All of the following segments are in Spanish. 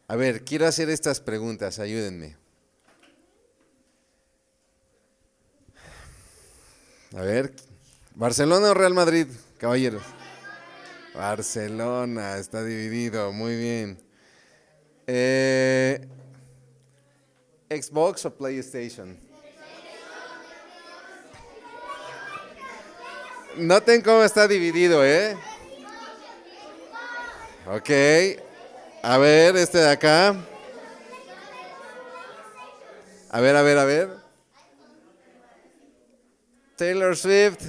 A ver, quiero hacer estas preguntas, ayúdenme. A ver, ¿Barcelona o Real Madrid, caballeros? Barcelona, está dividido, muy bien. Eh, ¿Xbox o PlayStation? Noten cómo está dividido, ¿eh? Ok. A ver, este de acá. A ver. Taylor Swift,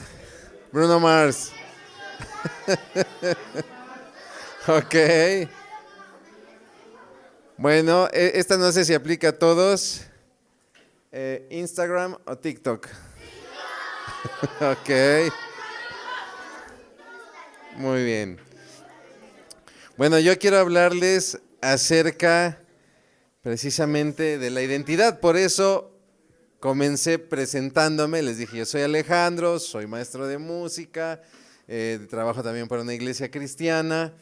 Bruno Mars. Ok. Bueno, esta no sé si aplica a todos. Instagram o TikTok. Ok. Muy bien. Bueno, yo quiero hablarles acerca precisamente de la identidad. Por eso comencé presentándome. Les dije, yo soy Alejandro, soy maestro de música, trabajo también para una iglesia cristiana.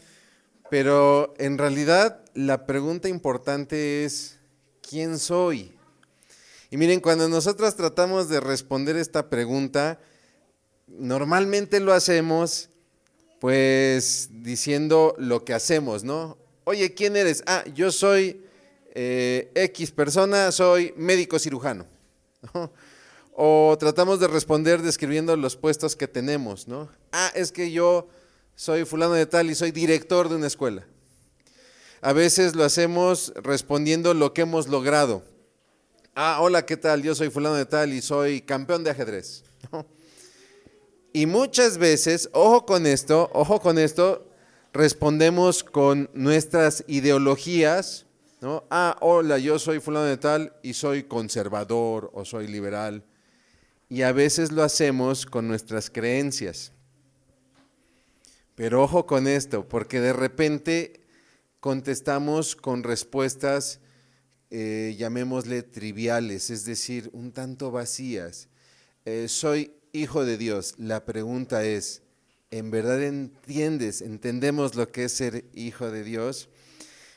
Pero en realidad la pregunta importante es, ¿quién soy? Y miren, cuando nosotros tratamos de responder esta pregunta, normalmente lo hacemos pues diciendo lo que hacemos, ¿no? Oye, ¿quién eres? Ah, yo soy X persona, soy médico cirujano, ¿no? O tratamos de responder describiendo los puestos que tenemos, ¿no? Ah, es que yo soy fulano de tal y soy director de una escuela. A veces lo hacemos respondiendo lo que hemos logrado. Ah, hola, ¿qué tal? Yo soy fulano de tal y soy campeón de ajedrez. Y muchas veces, ojo con esto, respondemos con nuestras ideologías, ¿no? Ah, hola, yo soy fulano de tal y soy conservador o soy liberal. Y a veces lo hacemos con nuestras creencias. Pero ojo con esto, porque de repente contestamos con respuestas, llamémosle triviales, es decir, un tanto vacías. Soy hijo de Dios. La pregunta es, ¿en verdad entendemos lo que es ser hijo de Dios?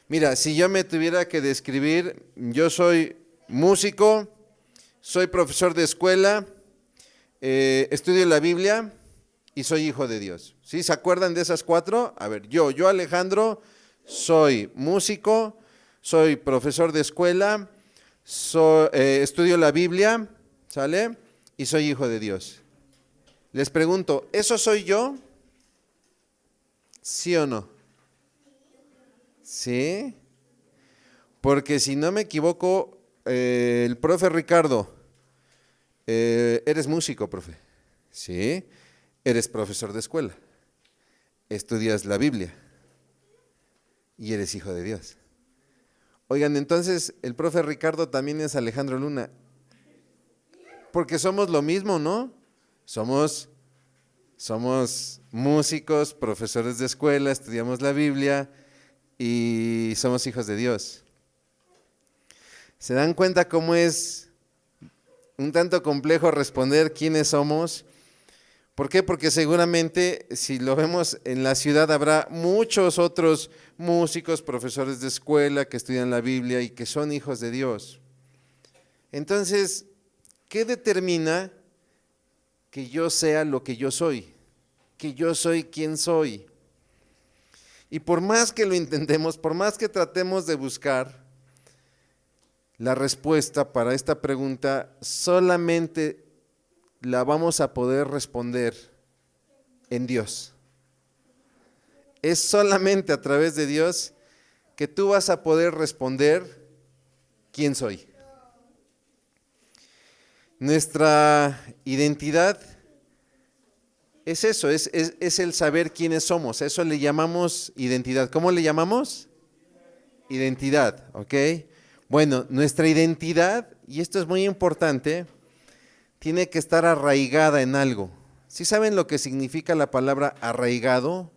Mira, si yo me tuviera que describir, yo soy músico, soy profesor de escuela, estudio la Biblia y soy hijo de Dios. ¿Sí? ¿Se acuerdan de esas cuatro? A ver, yo Alejandro, soy músico, soy profesor de escuela, estudio la Biblia, ¿sale? Y soy hijo de Dios. Les pregunto, ¿eso soy yo? ¿Sí o no? ¿Sí? Porque si no me equivoco, el profe Ricardo, eres músico, profe. ¿Sí? Eres profesor de escuela. Estudias la Biblia. Y eres hijo de Dios. Oigan, entonces el profe Ricardo también es Alejandro Luna. Porque somos lo mismo, ¿no? Somos músicos, profesores de escuela, estudiamos la Biblia y somos hijos de Dios. ¿Se dan cuenta cómo es un tanto complejo responder quiénes somos? ¿Por qué? Porque seguramente si lo vemos en la ciudad habrá muchos otros músicos, profesores de escuela que estudian la Biblia y que son hijos de Dios. Entonces, ¿qué determina que yo sea lo que yo soy? Que yo soy quien soy. Y por más que lo intentemos, por más que tratemos de buscar la respuesta para esta pregunta, solamente la vamos a poder responder en Dios. Es solamente a través de Dios que tú vas a poder responder quién soy. Nuestra identidad es eso, es el saber quiénes somos. Eso le llamamos identidad. ¿Cómo le llamamos? Identidad, ¿ok? Bueno, nuestra identidad, y esto es muy importante, tiene que estar arraigada en algo. ¿Sí saben lo que significa la palabra arraigado?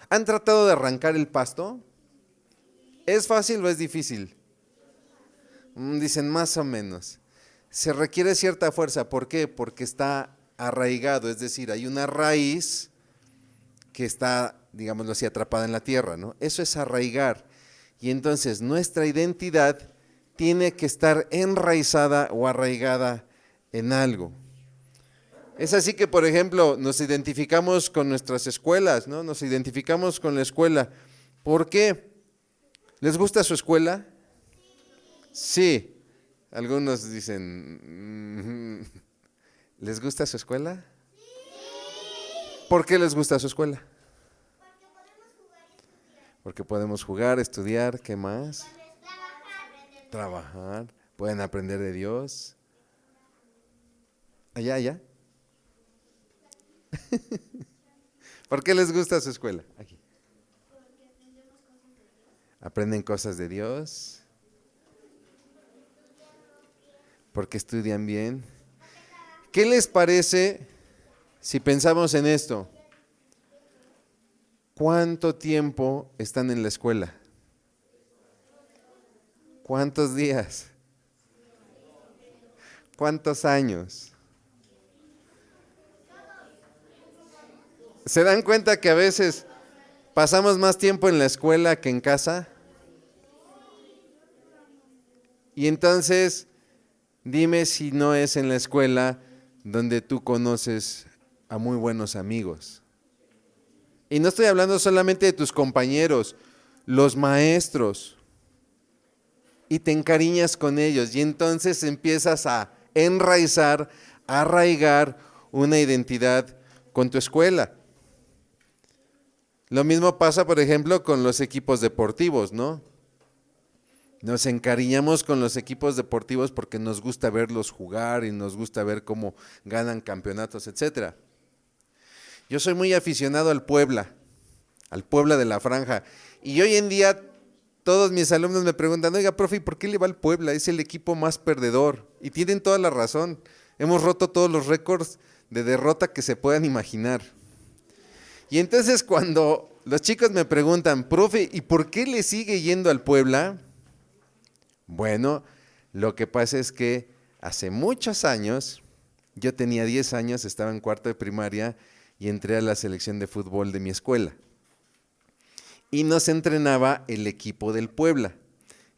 ¿Han tratado de arrancar el pasto? ¿Es fácil o es difícil? Dicen más o menos. Se requiere cierta fuerza. ¿Por qué? Porque está arraigado, es decir, hay una raíz que está, digámoslo así, atrapada en la tierra, ¿no? Eso es arraigar. Y entonces nuestra identidad tiene que estar enraizada o arraigada en algo. Es así que, por ejemplo, nos identificamos con nuestras escuelas, ¿no? Nos identificamos con la escuela. ¿Por qué? ¿Les gusta su escuela? Sí. Algunos dicen, ¿les gusta su escuela? ¿Por qué les gusta su escuela? Porque podemos jugar, estudiar, ¿qué más? Trabajar, pueden aprender de Dios. Allá, allá. ¿Por qué les gusta su escuela? Aquí. Aprenden cosas de Dios. Porque estudian bien. ¿Qué les parece si pensamos en esto? ¿Cuánto tiempo están en la escuela? ¿Cuántos días? ¿Cuántos años? ¿Se dan cuenta que a veces pasamos más tiempo en la escuela que en casa? Y entonces, dime si no es en la escuela donde tú conoces a muy buenos amigos. Y no estoy hablando solamente de tus compañeros, los maestros. Y te encariñas con ellos y entonces empiezas a enraizar, a arraigar una identidad con tu escuela. Lo mismo pasa, por ejemplo, con los equipos deportivos, ¿no? Nos encariñamos con los equipos deportivos porque nos gusta verlos jugar y nos gusta ver cómo ganan campeonatos, etcétera. Yo soy muy aficionado al Puebla de la Franja. Y hoy en día todos mis alumnos me preguntan, oiga, profe, ¿y por qué le va al Puebla? Es el equipo más perdedor. Y tienen toda la razón. Hemos roto todos los récords de derrota que se puedan imaginar. Y entonces cuando los chicos me preguntan, profe, ¿y por qué le sigue yendo al Puebla? Bueno, lo que pasa es que hace muchos años, yo tenía 10 años, estaba en cuarto de primaria y entré a la selección de fútbol de mi escuela. Y nos entrenaba el equipo del Puebla.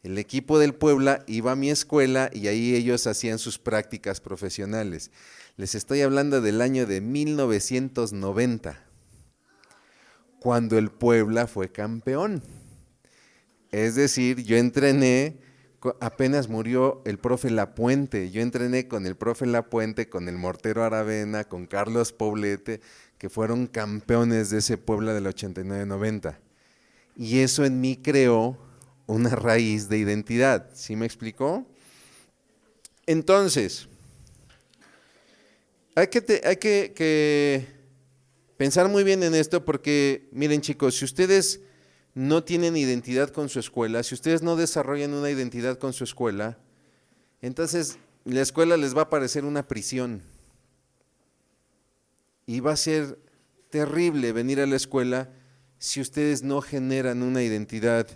El equipo del Puebla iba a mi escuela y ahí ellos hacían sus prácticas profesionales. Les estoy hablando del año de 1990, cuando el Puebla fue campeón. Es decir, yo entrené, apenas murió el profe Lapuente, yo entrené con el profe Lapuente, con el Mortero Aravena, con Carlos Poblete, que fueron campeones de ese Puebla del 89-90. Y eso en mí creó una raíz de identidad. ¿Sí me explicó? Entonces, hay que pensar muy bien en esto porque, miren chicos, si ustedes no tienen identidad con su escuela, si ustedes no desarrollan una identidad con su escuela, entonces la escuela les va a parecer una prisión. Y va a ser terrible venir a la escuela si ustedes no generan una identidad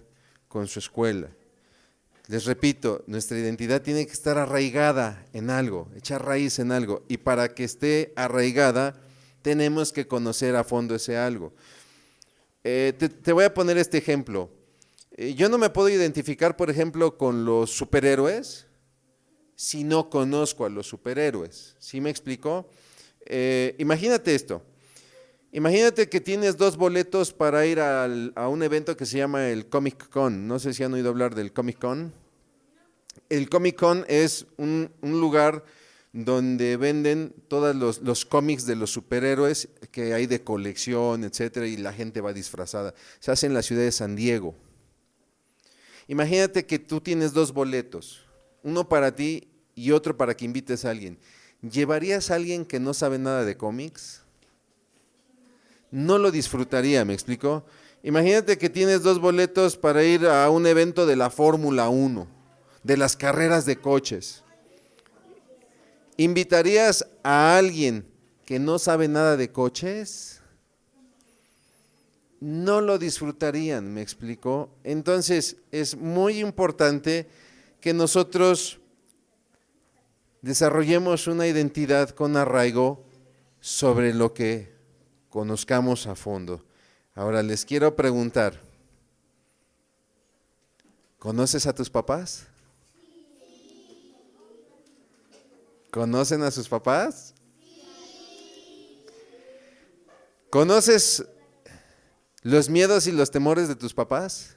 con su escuela. Les repito, nuestra identidad tiene que estar arraigada en algo, echar raíz en algo. Y para que esté arraigada, tenemos que conocer a fondo ese algo. Te voy a poner este ejemplo. Yo no me puedo identificar, por ejemplo, con los superhéroes si no conozco a los superhéroes. ¿Sí me explicó? Imagínate esto. Imagínate que tienes 2 boletos para ir a un evento que se llama el Comic Con. No sé si han oído hablar del Comic Con. El Comic Con es un lugar donde venden todos los cómics de los superhéroes que hay de colección, etcétera, y la gente va disfrazada. Se hace en la ciudad de San Diego. Imagínate que tú tienes 2 boletos, uno para ti y otro para que invites a alguien. ¿Llevarías a alguien que no sabe nada de cómics? No lo disfrutaría, ¿me explico? Imagínate que tienes 2 boletos para ir a un evento de la Fórmula 1, de las carreras de coches. ¿Invitarías a alguien que no sabe nada de coches? No lo disfrutarían, ¿me explico? Entonces, es muy importante que nosotros desarrollemos una identidad con arraigo sobre lo que conozcamos a fondo. Ahora les quiero preguntar, ¿Conoces a tus papás? ¿Conocen a sus papás? ¿Conoces los miedos y los temores de tus papás?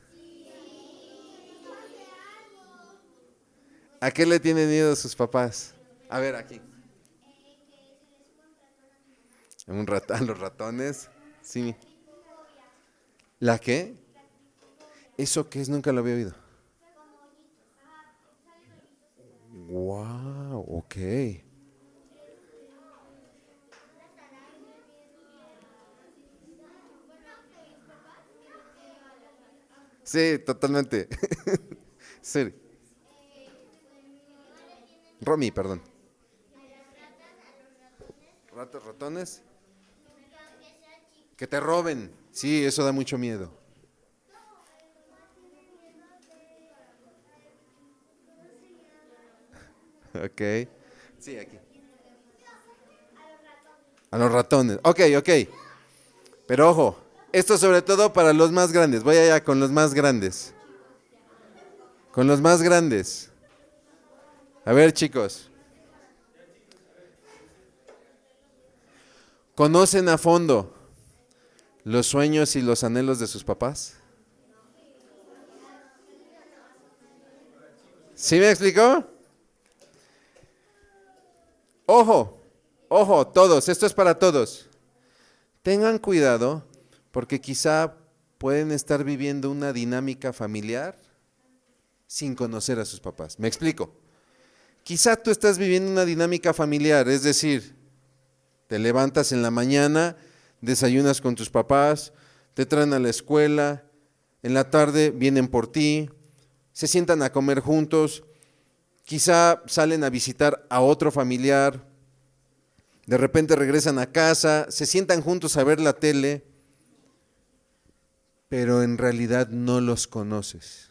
¿A qué le tienen miedo sus papás? A ver, aquí. ¿A los ratones? Sí. ¿La qué? ¿Eso qué es? Nunca lo había oído. Wow, ok. Sí, totalmente. Sí. Romy, perdón. Ratones. Que te roben. Sí, eso da mucho miedo. Ok. Sí, aquí. A los ratones. Ok, ok. Pero ojo, esto sobre todo para los más grandes. Voy allá con los más grandes. Con los más grandes. A ver, chicos. ¿Conocen a fondo los sueños y los anhelos de sus papás? ¿Sí me explicó? Ojo, ojo, todos, esto es para todos. Tengan cuidado porque quizá pueden estar viviendo una dinámica familiar sin conocer a sus papás. ¿Me explico? Quizá tú estás viviendo una dinámica familiar, es decir, te levantas en la mañana, desayunas con tus papás, te traen a la escuela, en la tarde vienen por ti, se sientan a comer juntos, quizá salen a visitar a otro familiar, de repente regresan a casa, se sientan juntos a ver la tele, pero en realidad no los conoces.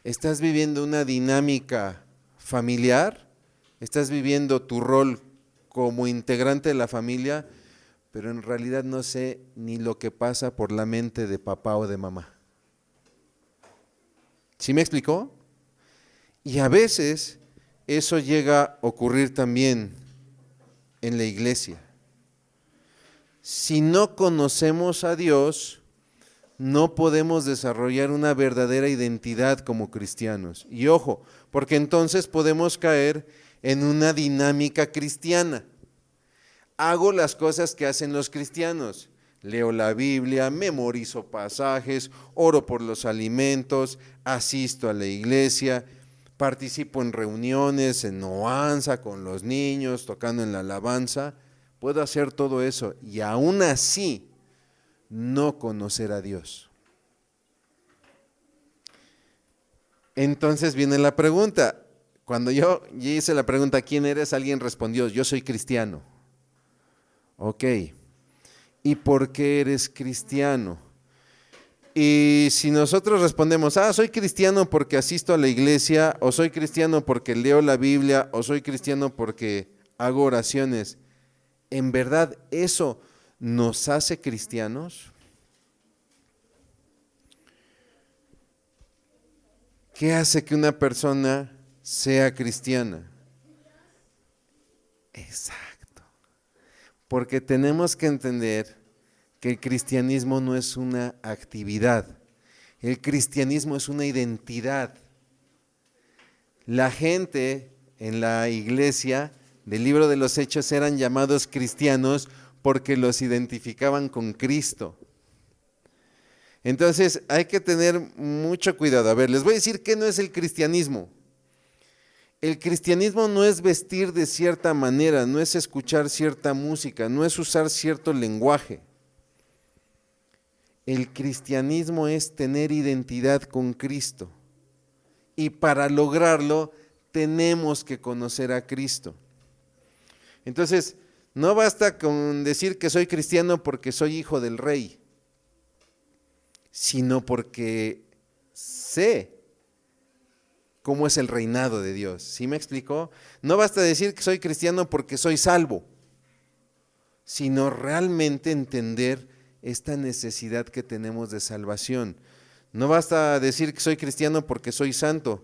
Estás viviendo una dinámica familiar, estás viviendo tu rol como integrante de la familia, pero en realidad no sé ni lo que pasa por la mente de papá o de mamá. ¿Sí me explicó? Y a veces eso llega a ocurrir también en la iglesia. Si no conocemos a Dios, no podemos desarrollar una verdadera identidad como cristianos. Y ojo, porque entonces podemos caer en una dinámica cristiana. Hago las cosas que hacen los cristianos. Leo la Biblia, memorizo pasajes, oro por los alimentos, asisto a la iglesia, participo en reuniones, en Noanza, con los niños, tocando en la alabanza. Puedo hacer todo eso y aún así no conocer a Dios. Entonces viene la pregunta. Cuando yo hice la pregunta, ¿quién eres? Alguien respondió, yo soy cristiano. Ok. ¿Y por qué eres cristiano? Y si nosotros respondemos, soy cristiano porque asisto a la iglesia, o soy cristiano porque leo la Biblia, o soy cristiano porque hago oraciones, ¿en verdad eso nos hace cristianos? ¿Qué hace que una persona sea cristiana? Exacto. Porque tenemos que entender que el cristianismo no es una actividad, el cristianismo es una identidad. La gente en la iglesia del libro de los Hechos eran llamados cristianos porque los identificaban con Cristo. Entonces hay que tener mucho cuidado. A ver, les voy a decir qué no es el cristianismo. El cristianismo no es vestir de cierta manera, no es escuchar cierta música, no es usar cierto lenguaje. El cristianismo es tener identidad con Cristo. Y para lograrlo tenemos que conocer a Cristo. Entonces, no basta con decir que soy cristiano porque soy hijo del rey, sino porque sé cómo es el reinado de Dios. ¿Sí me explicó? No basta decir que soy cristiano porque soy salvo, sino realmente entender esta necesidad que tenemos de salvación. No basta decir que soy cristiano porque soy santo,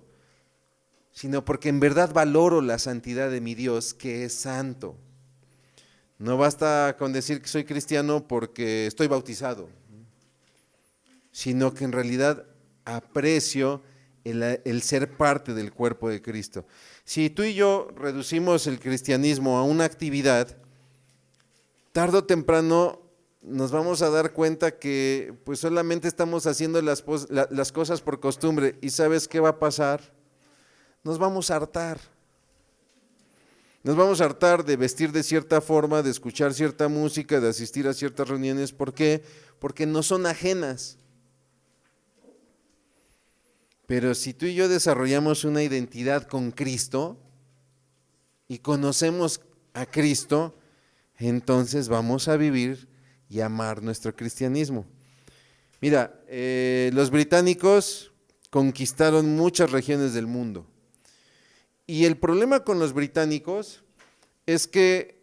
sino porque en verdad valoro la santidad de mi Dios, que es santo. No basta con decir que soy cristiano porque estoy bautizado, sino que en realidad aprecio el ser parte del cuerpo de Cristo. Si tú y yo reducimos el cristianismo a una actividad, tarde o temprano nos vamos a dar cuenta que pues solamente estamos haciendo las cosas por costumbre. ¿Y sabes qué va a pasar? Nos vamos a hartar. Nos vamos a hartar de vestir de cierta forma, de escuchar cierta música, de asistir a ciertas reuniones. ¿Por qué? Porque no son ajenas. Pero si tú y yo desarrollamos una identidad con Cristo y conocemos a Cristo, entonces vamos a vivir y amar nuestro cristianismo. Mira, los británicos conquistaron muchas regiones del mundo. Y el problema con los británicos es que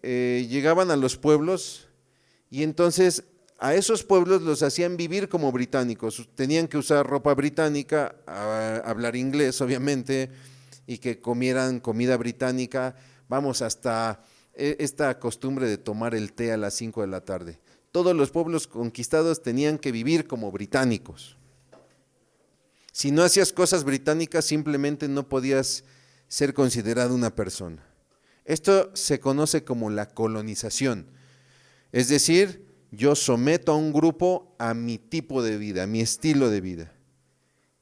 llegaban a los pueblos y entonces a esos pueblos los hacían vivir como británicos. Tenían que usar ropa británica, hablar inglés obviamente, y que comieran comida británica. Vamos, hasta esta costumbre de tomar el té a las 5 de la tarde. Todos los pueblos conquistados tenían que vivir como británicos. Si no hacías cosas británicas, simplemente no podías ser considerado una persona. Esto se conoce como la colonización. Es decir, yo someto a un grupo a mi tipo de vida, a mi estilo de vida.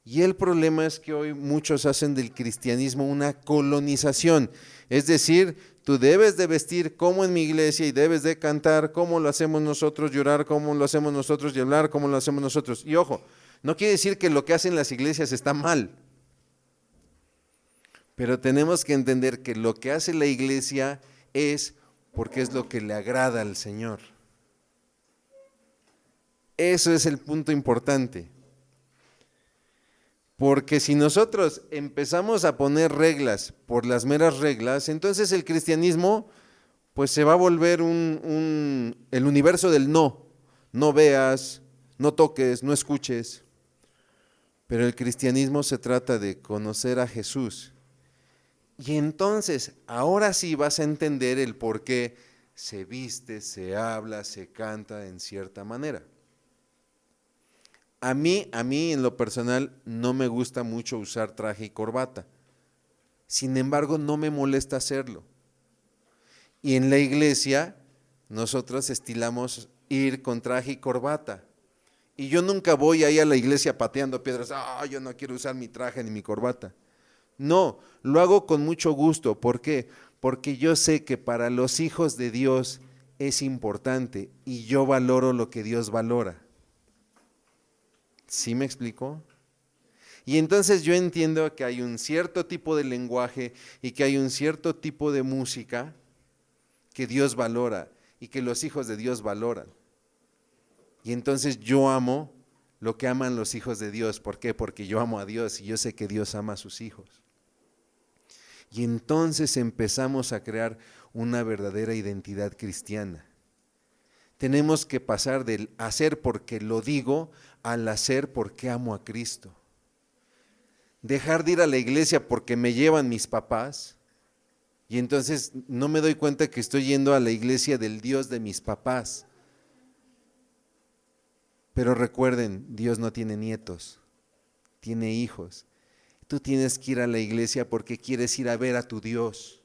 Y el problema es que hoy muchos hacen del cristianismo una colonización. Es decir, tú debes de vestir como en mi iglesia y debes de cantar como lo hacemos nosotros, llorar como lo hacemos nosotros y hablar como lo hacemos nosotros. Y ojo, no quiere decir que lo que hacen las iglesias está mal. Pero tenemos que entender que lo que hace la iglesia es porque es lo que le agrada al Señor. Eso es el punto importante. Porque si nosotros empezamos a poner reglas por las meras reglas, entonces el cristianismo pues se va a volver el universo del no. No veas, no toques, no escuches. Pero el cristianismo se trata de conocer a Jesús. Y entonces, ahora sí vas a entender el por qué se viste, se habla, se canta en cierta manera. A mí en lo personal no me gusta mucho usar traje y corbata. Sin embargo, no me molesta hacerlo. Y en la iglesia, nosotros estilamos ir con traje y corbata. Y yo nunca voy ahí a la iglesia pateando piedras. Yo no quiero usar mi traje ni mi corbata. No, lo hago con mucho gusto. ¿Por qué? Porque yo sé que para los hijos de Dios es importante y yo valoro lo que Dios valora. ¿Sí me explico? Y entonces yo entiendo que hay un cierto tipo de lenguaje y que hay un cierto tipo de música que Dios valora y que los hijos de Dios valoran. Y entonces yo amo lo que aman los hijos de Dios. ¿Por qué? Porque yo amo a Dios y yo sé que Dios ama a sus hijos. Y entonces empezamos a crear una verdadera identidad cristiana. Tenemos que pasar del hacer porque lo digo al hacer porque amo a Cristo. Dejar de ir a la iglesia porque me llevan mis papás y entonces no me doy cuenta que estoy yendo a la iglesia del Dios de mis papás. Pero recuerden, Dios no tiene nietos, tiene hijos. Tú tienes que ir a la iglesia porque quieres ir a ver a tu Dios.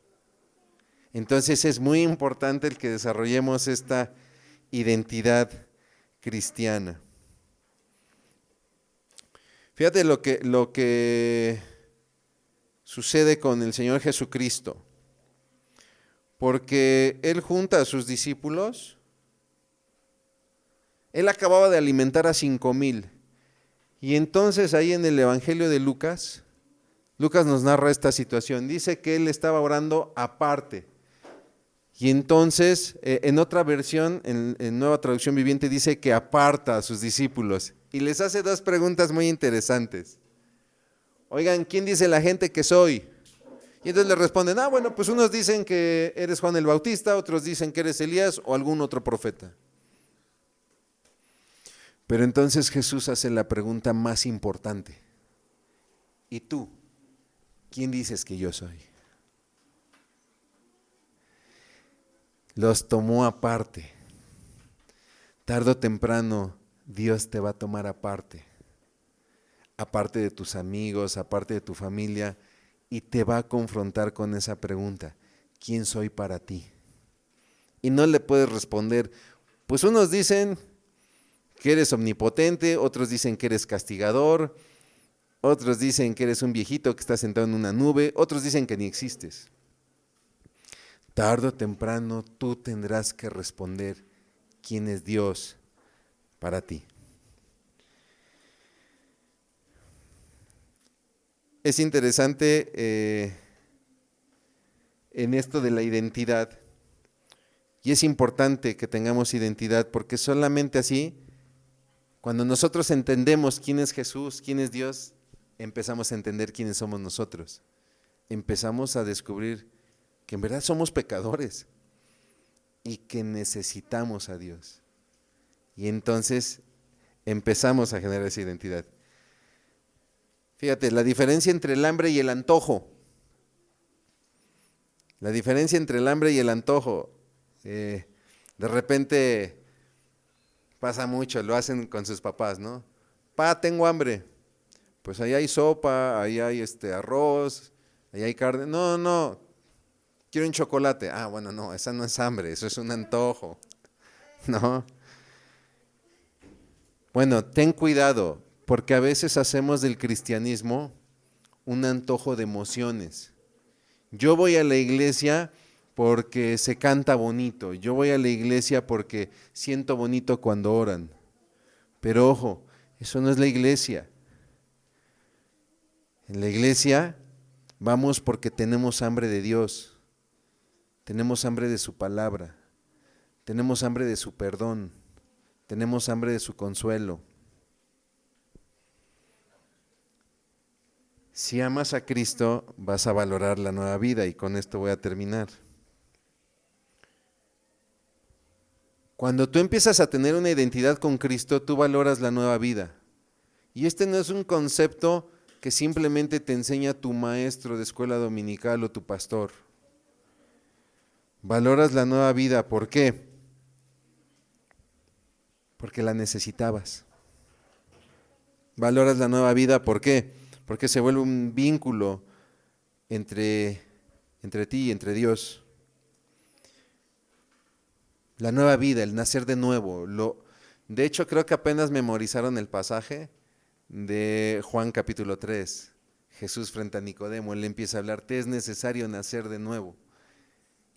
Entonces es muy importante el que desarrollemos esta identidad cristiana. Fíjate lo que sucede con el Señor Jesucristo, porque Él junta a sus discípulos. Él acababa de alimentar a 5,000 y entonces ahí en el Evangelio de Lucas nos narra esta situación. Dice que Él estaba orando aparte. Y entonces, en otra versión, en Nueva Traducción Viviente, dice que aparta a sus discípulos. Y les hace 2 preguntas muy interesantes. Oigan, ¿quién dice la gente que soy? Y entonces le responden, bueno, pues unos dicen que eres Juan el Bautista, otros dicen que eres Elías o algún otro profeta. Pero entonces Jesús hace la pregunta más importante. ¿Y tú? ¿Quién dices que yo soy? Los tomó aparte. Tarde o temprano Dios te va a tomar aparte. Aparte de tus amigos, aparte de tu familia, y te va a confrontar con esa pregunta. ¿Quién soy para ti? Y no le puedes responder. Pues unos dicen que eres omnipotente, otros dicen que eres castigador, otros dicen que eres un viejito que está sentado en una nube, otros dicen que ni existes. Tarde o temprano tú tendrás que responder quién es Dios para ti. Es interesante en esto de la identidad, y es importante que tengamos identidad, porque solamente así, cuando nosotros entendemos quién es Jesús, quién es Dios, empezamos a entender quiénes somos nosotros. Empezamos a descubrir que en verdad somos pecadores y que necesitamos a Dios. Y entonces empezamos a generar esa identidad. Fíjate, la diferencia entre el hambre y el antojo. La diferencia entre el hambre y el antojo. De repente pasa mucho, lo hacen con sus papás, ¿no? Pa, tengo hambre. Pues ahí hay sopa, ahí hay arroz, ahí hay carne. No, quiero un chocolate. Ah, bueno, no, esa no es hambre, eso es un antojo. ¿No? Bueno, ten cuidado, porque a veces hacemos del cristianismo un antojo de emociones. Yo voy a la iglesia porque se canta bonito. Yo voy a la iglesia porque siento bonito cuando oran. Pero ojo, eso no es la iglesia. En la iglesia vamos porque tenemos hambre de Dios. Tenemos hambre de su palabra. Tenemos hambre de su perdón. Tenemos hambre de su consuelo. Si amas a Cristo, vas a valorar la nueva vida, y con esto voy a terminar. Cuando tú empiezas a tener una identidad con Cristo, tú valoras la nueva vida. Y este no es un concepto que simplemente te enseña tu maestro de escuela dominical o tu pastor. Valoras la nueva vida, ¿por qué? Porque la necesitabas. Valoras la nueva vida, ¿por qué? Porque se vuelve un vínculo entre ti y entre Dios. La nueva vida, el nacer de nuevo. De hecho, creo que apenas memorizaron el pasaje de Juan capítulo 3. Jesús frente a Nicodemo, él le empieza a hablar, te es necesario nacer de nuevo.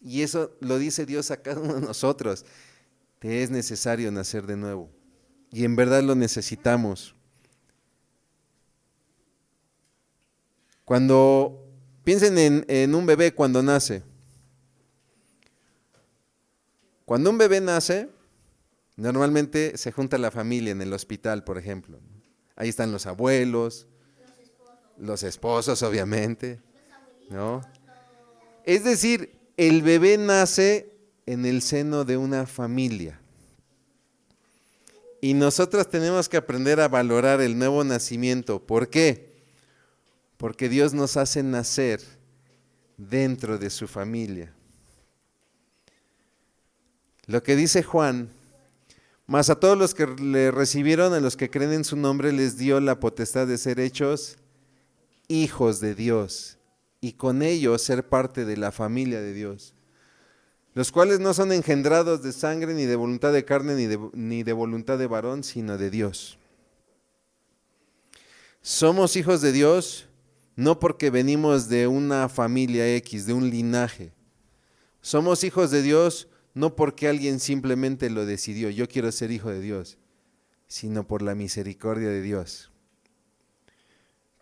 Y eso lo dice Dios a cada uno de nosotros. Te es necesario nacer de nuevo. Y en verdad lo necesitamos. Cuando piensen en un bebé cuando nace. Cuando un bebé nace, normalmente se junta la familia en el hospital, por ejemplo. Ahí están los abuelos, los esposos, obviamente, ¿no? Es decir, el bebé nace en el seno de una familia. Y nosotros tenemos que aprender a valorar el nuevo nacimiento. ¿Por qué? Porque Dios nos hace nacer dentro de su familia. Lo que dice Juan, mas a todos los que le recibieron, a los que creen en su nombre, les dio la potestad de ser hechos hijos de Dios, y con ello ser parte de la familia de Dios, los cuales no son engendrados de sangre, ni de voluntad de carne, ni de voluntad de varón, sino de Dios. Somos hijos de Dios no porque venimos de una familia X, de un linaje. Somos hijos de Dios no porque alguien simplemente lo decidió, yo quiero ser hijo de Dios, sino por la misericordia de Dios.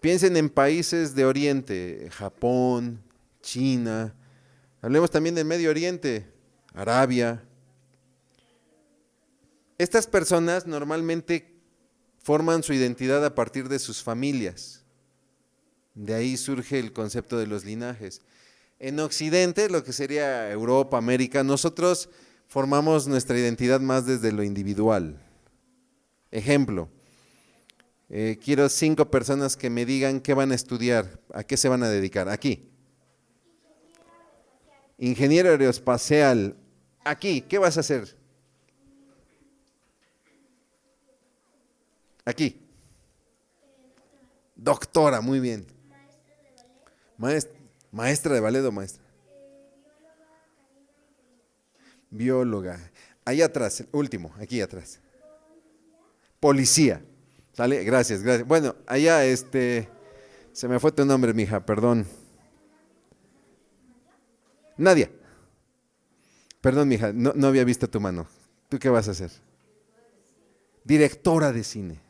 Piensen en países de Oriente, Japón, China, hablemos también del Medio Oriente, Arabia. Estas personas normalmente forman su identidad a partir de sus familias. De ahí surge el concepto de los linajes. En Occidente, lo que sería Europa, América, nosotros formamos nuestra identidad más desde lo individual. Ejemplo, quiero 5 personas que me digan qué van a estudiar, a qué se van a dedicar. Aquí. Ingeniero aeroespacial. Aquí, ¿qué vas a hacer? Aquí. Doctora, muy bien. Maestra de ballet o maestra. Bióloga. Ahí atrás, el último, aquí atrás. Policía. ¿Sale? Gracias, gracias. Bueno, allá se me fue tu nombre, mija, perdón. Nadia. Perdón, mija, no había visto tu mano. ¿Tú qué vas a hacer? Directora de cine.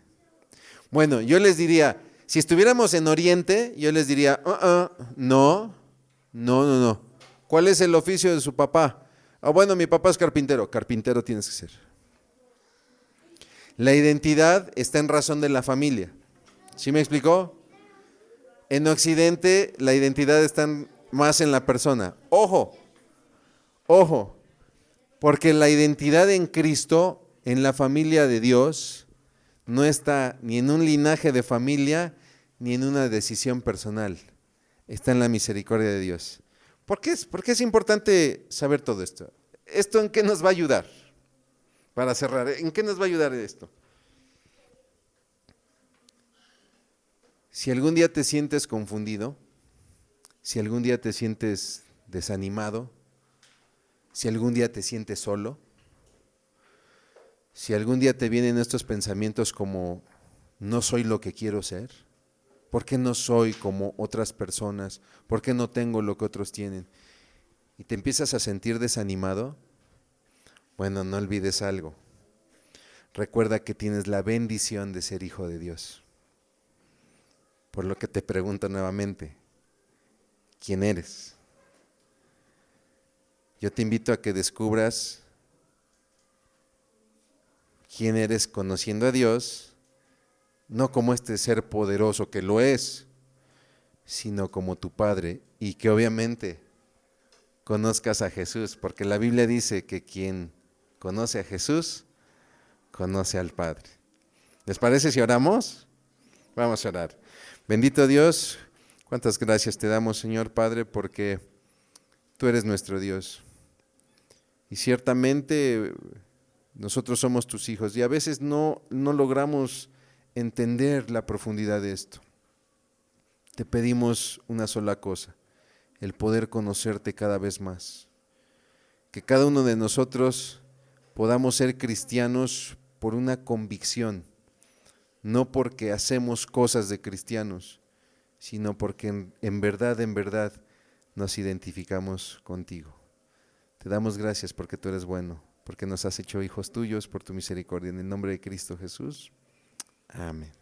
Bueno, yo les diría, si estuviéramos en Oriente, yo les diría, no, no. ¿Cuál es el oficio de su papá? Ah, bueno, mi papá es carpintero. Carpintero tienes que ser. La identidad está en razón de la familia. ¿Sí me explicó? En Occidente, la identidad está más en la persona. Ojo, ojo, porque la identidad en Cristo, en la familia de Dios, no está ni en un linaje de familia, ni en una decisión personal. Está en la misericordia de Dios. ¿Por qué es importante saber todo esto? ¿Esto en qué nos va a ayudar? Para cerrar, ¿en qué nos va a ayudar esto? Si algún día te sientes confundido, si algún día te sientes desanimado, si algún día te sientes solo, si algún día te vienen estos pensamientos como no soy lo que quiero ser, ¿por qué no soy como otras personas? ¿Por qué no tengo lo que otros tienen? Y te empiezas a sentir desanimado, bueno, no olvides algo. Recuerda que tienes la bendición de ser hijo de Dios. Por lo que te pregunto nuevamente, ¿quién eres? Yo te invito a que descubras quién eres conociendo a Dios, no como este ser poderoso que lo es, sino como tu Padre, y que obviamente conozcas a Jesús, porque la Biblia dice que quien conoce a Jesús, conoce al Padre. ¿Les parece si oramos? Vamos a orar. Bendito Dios, cuántas gracias te damos, Señor Padre, porque tú eres nuestro Dios. Y ciertamente nosotros somos tus hijos y a veces no logramos entender la profundidad de esto. Te pedimos una sola cosa, el poder conocerte cada vez más. Que cada uno de nosotros podamos ser cristianos por una convicción, no porque hacemos cosas de cristianos, sino porque en verdad nos identificamos contigo. Te damos gracias porque tú eres bueno, porque nos has hecho hijos tuyos por tu misericordia. En el nombre de Cristo Jesús. Amén.